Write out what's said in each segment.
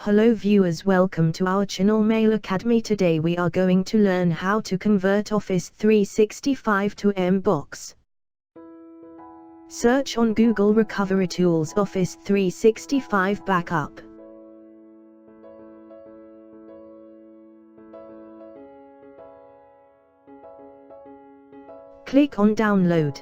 Hello viewers, welcome to our channel Mail Academy. Today we are going to learn how to convert Office 365 to MBOX. Search on Google Recovery Tools Office 365 Backup. Click on Download.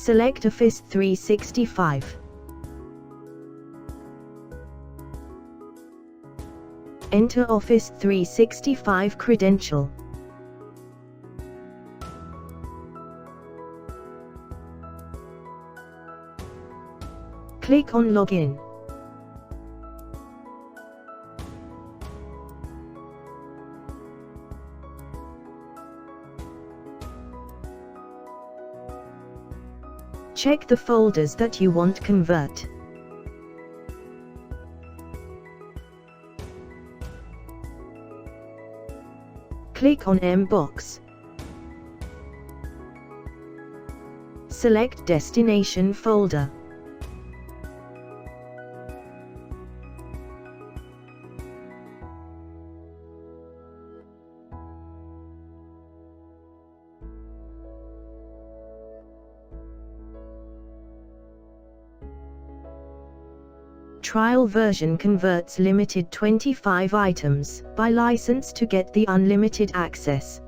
Select Office 365. Enter Office 365 credential. Click on Login. Check the folders that you want convert. Click on MBOX. Select Destination folder. Trial version converts limited 25 items. Buy license to get the unlimited access.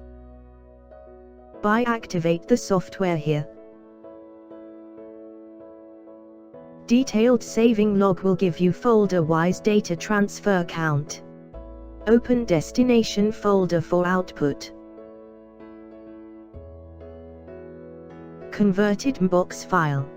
Buy activate the software here. Detailed saving log will give you folder-wise data transfer count. Open destination folder for output. Converted MBOX file.